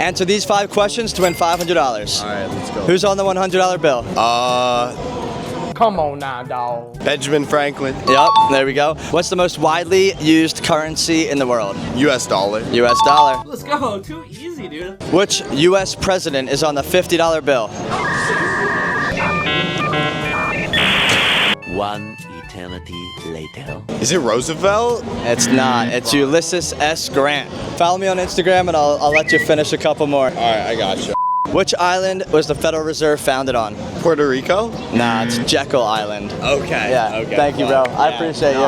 Answer these 5 questions to win $500. All right, let's go. Who's on the $100 bill? Come on now, dog. Benjamin Franklin. Yep, there we go. What's the most widely used currency in the world? U.S. dollar. US dollar. Let's go. Too easy, dude. Which US president is on the $50 bill? One eternity later. Is it Roosevelt? It's not. It's Ulysses S. Grant. Follow me on Instagram and I'll let you finish a couple more. All right, I got you. Which island was the Federal Reserve founded on? Puerto Rico? Nah, it's Jekyll Island. Okay. Yeah. Okay. Thank you, bro. I appreciate you.